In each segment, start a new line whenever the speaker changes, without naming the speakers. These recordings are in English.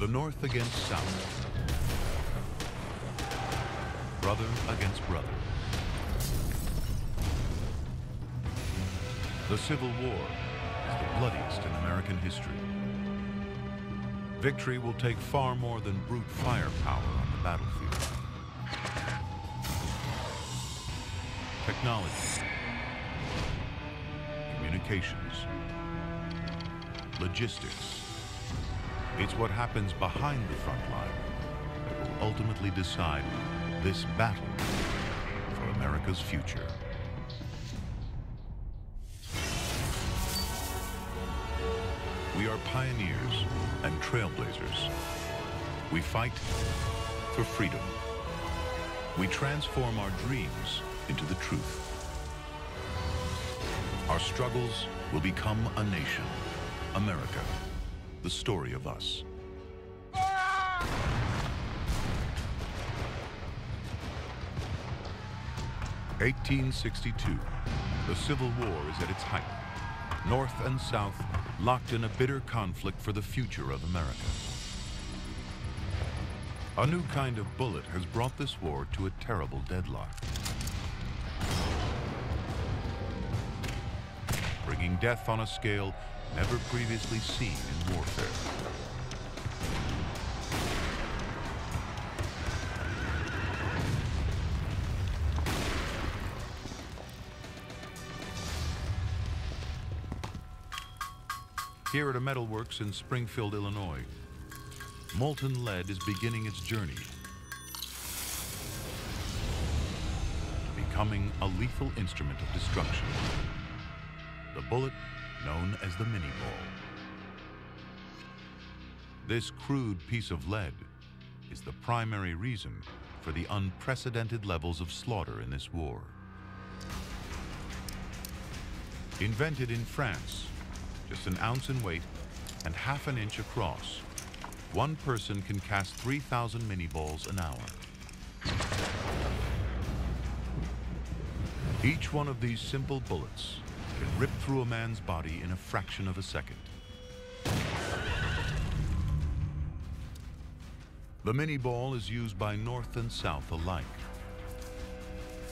The North against South. Brother against brother. The Civil War is the bloodiest in American history. Victory will take far more than brute firepower on the battlefield. Technology, communications, logistics. It's what happens behind the front line that will ultimately decide this battle for America's future. We are pioneers and trailblazers. We fight for freedom. We transform our dreams into the truth. Our struggles will become a nation, America, the story of us. 1862, the Civil War is at its height. North and South locked in a bitter conflict for the future of America. A new kind of bullet has brought this war to a terrible deadlock, bringing death on a scale never previously seen in warfare. Here at a metalworks in Springfield, Illinois, molten lead is beginning its journey, becoming a lethal instrument of destruction. The bullet known as the mini ball. This crude piece of lead is the primary reason for the unprecedented levels of slaughter in this war. Invented in France, just an ounce in weight and ½ an inch across, one person can cast 3,000 mini balls an hour. Each one of these simple bullets can rip through a man's body in a fraction of a second. The mini ball is used by North and South alike.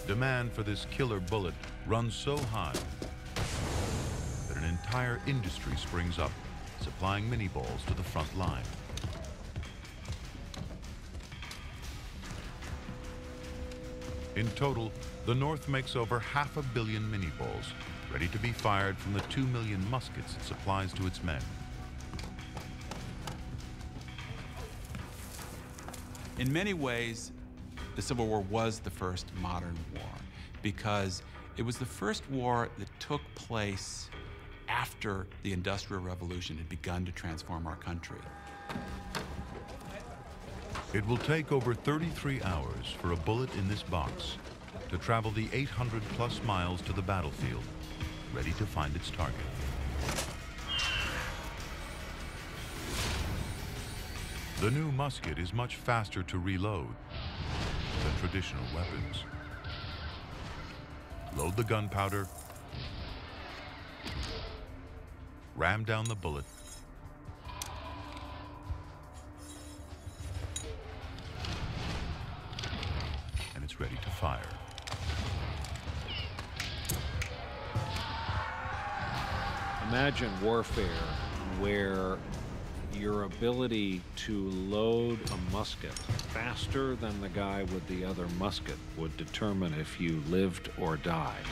Demand for this killer bullet runs so high that an entire industry springs up, supplying mini balls to the front line. In total, the North makes over ½ billion mini balls, ready to be fired from the 2 million muskets it supplies to its men.
In many ways, the Civil War was the first modern war because it was the first war that took place after the Industrial Revolution had begun to transform our country.
It will take over 33 hours for a bullet in this box to travel the 800+ miles to the battlefield, ready to find its target. The new musket is much faster to reload than traditional weapons. Load the gunpowder, ram down the bullet, and it's ready to fire.
Imagine warfare where your ability to load a musket faster than the guy with the other musket would determine if you lived or died.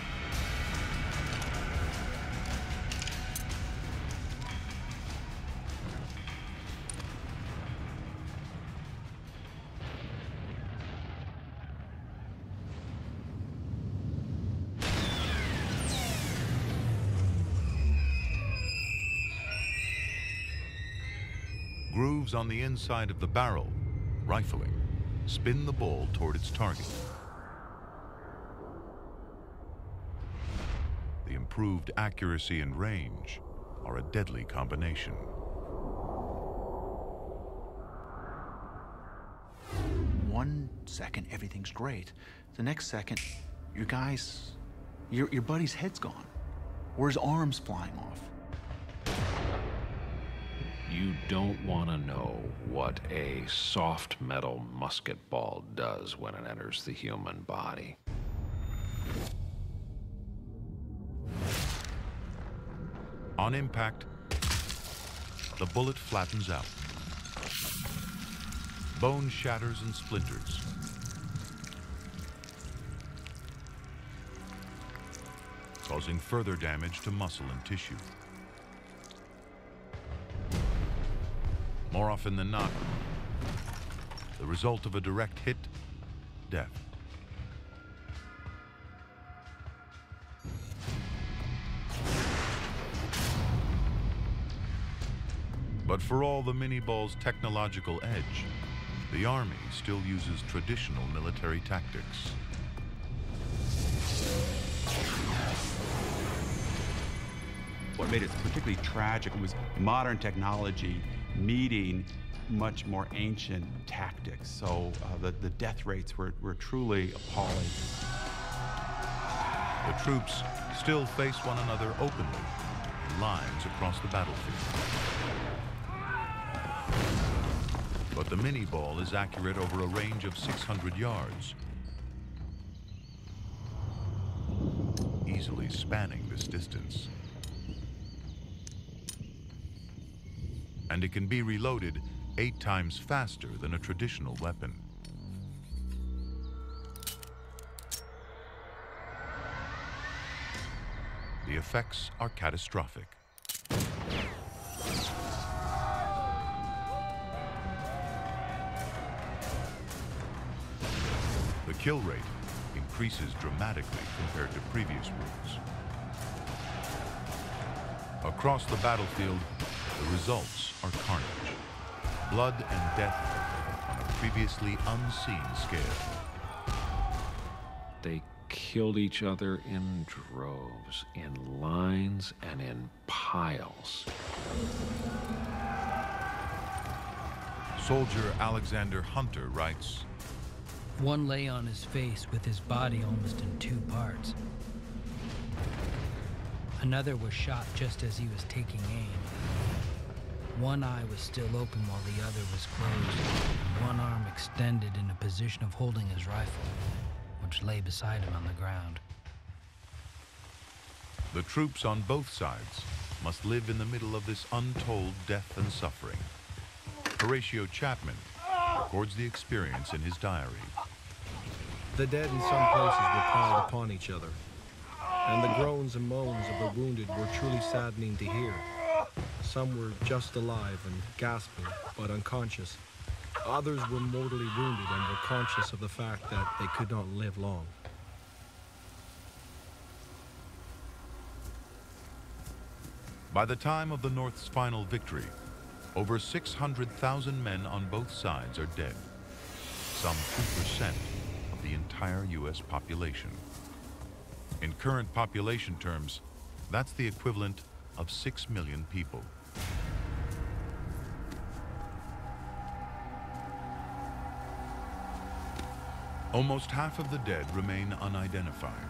Grooves on the inside of the barrel, rifling, spin the ball toward its target. The improved accuracy and range are a deadly combination.
One second, everything's great. The next second, your buddy's head's gone, or his arm's flying off.
You don't want to know what a soft metal musket ball does when it enters the human body.
On impact, the bullet flattens out. Bone shatters and splinters. Causing further damage to muscle and tissue. More often than not, the result of a direct hit, death. But for all the mini-ball's technological edge, the Army still uses traditional military tactics.
What made it particularly tragic was modern technology meeting much more ancient tactics. So the death rates were truly appalling.
The troops still face one another openly in lines across the battlefield. But the mini-ball is accurate over a range of 600 yards, easily spanning this distance. And it can be reloaded 8 times faster than a traditional weapon. The effects are catastrophic. The kill rate increases dramatically compared to previous wars. Across the battlefield, the results are carnage, blood and death on a previously unseen scale.
They killed each other in droves, in lines, and in piles.
Soldier Alexander Hunter writes,
"One lay on his face with his body almost in 2 parts. Another was shot just as he was taking aim. One eye was still open while the other was closed, and one arm extended in a position of holding his rifle, which lay beside him on the ground."
the troops on both sides must live in the middle of this untold death and suffering. Horatio Chapman records the experience in his diary.
The dead in some places were piled upon each other, and the groans and moans of the wounded were truly saddening to hear. Some were just alive and gasping, but unconscious. Others were mortally wounded and were conscious of the fact that they could not live long.
By the time of the North's final victory, over 600,000 men on both sides are dead, some 2% of the entire U.S. population. In current population terms, that's the equivalent of 6 million people. Almost half of the dead remain unidentified.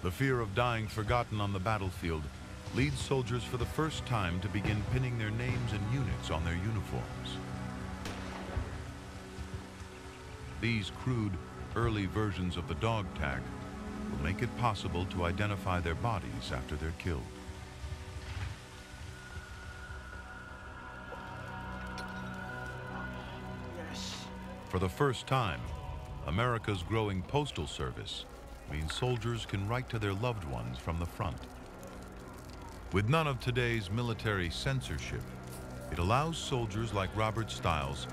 The fear of dying forgotten on the battlefield leads soldiers for the first time to begin pinning their names and units on their uniforms. These crude, early versions of the dog tag will make it possible to identify their bodies after they're killed. For the first time, America's growing postal service means soldiers can write to their loved ones from the front. With none of today's military censorship, it allows soldiers like Robert Stiles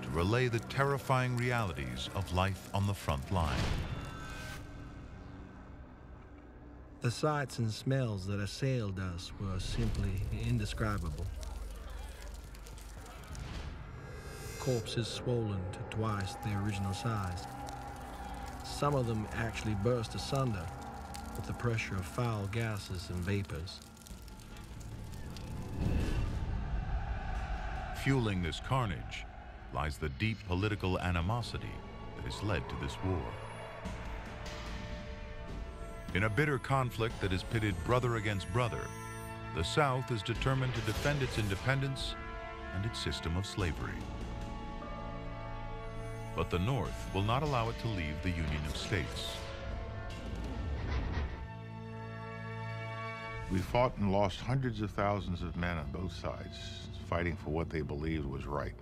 to relay the terrifying realities of life on the front line.
The sights and smells that assailed us were simply indescribable. Corpses swollen to twice their original size. Some of them actually burst asunder with the pressure of foul gases and vapors.
Fueling this carnage lies the deep political animosity that has led to this war. In a bitter conflict that has pitted brother against brother, the South is determined to defend its independence and its system of slavery. But the North will not allow it to leave the Union of States.
We fought and lost hundreds of thousands of men on both sides, fighting for what they believed was right.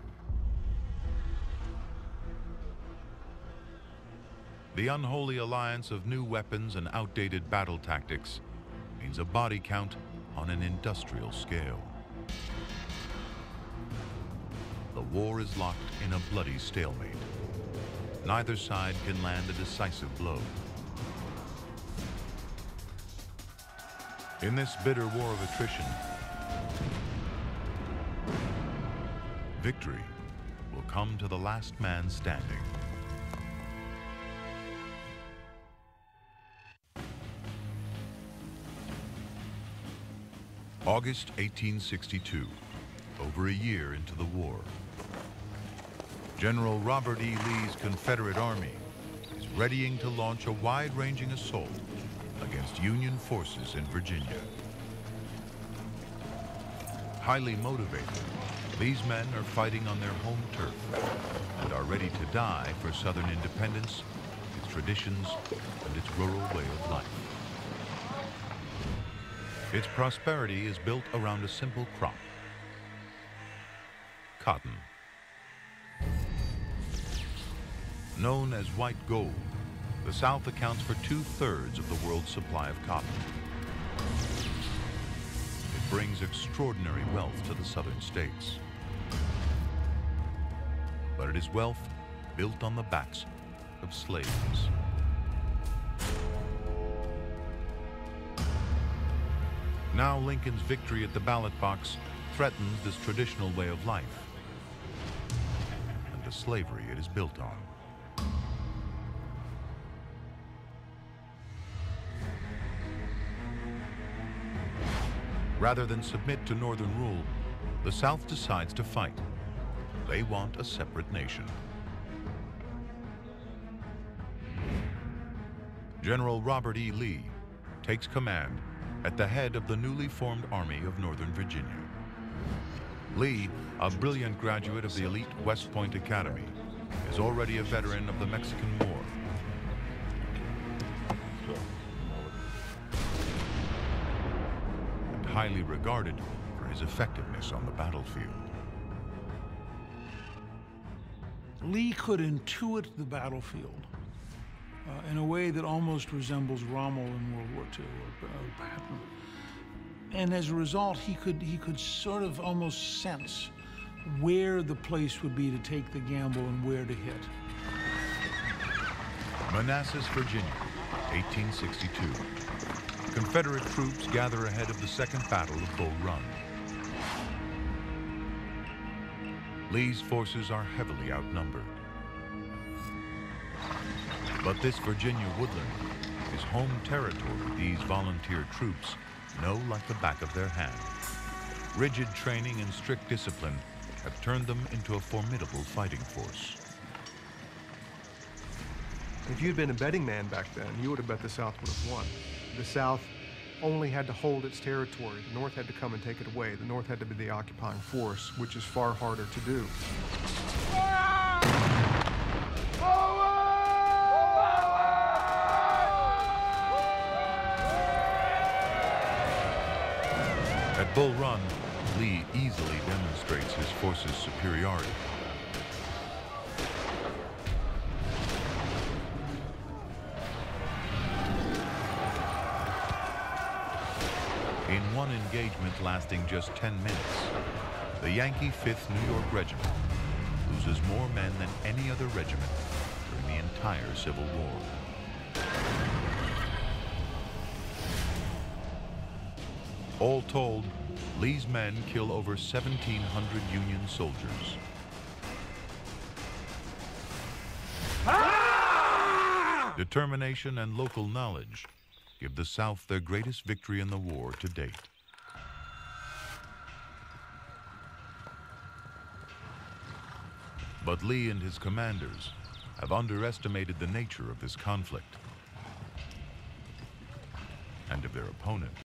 The unholy alliance of new weapons and outdated battle tactics means a body count on an industrial scale. The war is locked in a bloody stalemate. Neither side can land a decisive blow. In this bitter war of attrition, victory will come to the last man standing. August 1862, over a year into the war. General Robert E. Lee's Confederate Army is readying to launch a wide-ranging assault against Union forces in Virginia. Highly motivated, these men are fighting on their home turf and are ready to die for Southern independence, its traditions, and its rural way of life. Its prosperity is built around a simple crop: cotton. Known as white gold, the South accounts for 2/3 of the world's supply of cotton. It brings extraordinary wealth to the southern states. But it is wealth built on the backs of slaves. Now Lincoln's victory at the ballot box threatens this traditional way of life and the slavery it is built on. Rather than submit to Northern rule, the South decides to fight. They want a separate nation. General Robert E. Lee takes command at the head of the newly formed Army of Northern Virginia. Lee, a brilliant graduate of the elite West Point Academy, is already a veteran of the Mexican War. And highly regarded for his effectiveness on the battlefield.
Lee could intuit the battlefield in a way that almost resembles Rommel in World War II, or Patton. And as a result, he could sort of almost sense where the place would be to take the gamble and where to hit.
Manassas, Virginia, 1862. Confederate troops gather ahead of the Second Battle of Bull Run. Lee's forces are heavily outnumbered. But this Virginia woodland is home territory these volunteer troops know like the back of their hand. Rigid training and strict discipline have turned them into a formidable fighting force.
If you'd been a betting man back then, you would have bet the South would have won. The South only had to hold its territory. The North had to come and take it away. The North had to be the occupying force, which is far harder to do.
At Bull Run, Lee easily demonstrates his force's superiority. In one engagement lasting just 10 minutes, the Yankee 5th New York Regiment loses more men than any other regiment during the entire Civil War. All told, Lee's men kill over 1,700 Union soldiers. Determination and local knowledge give the South their greatest victory in the war to date. But Lee and his commanders have underestimated the nature of this conflict. and of their opponent.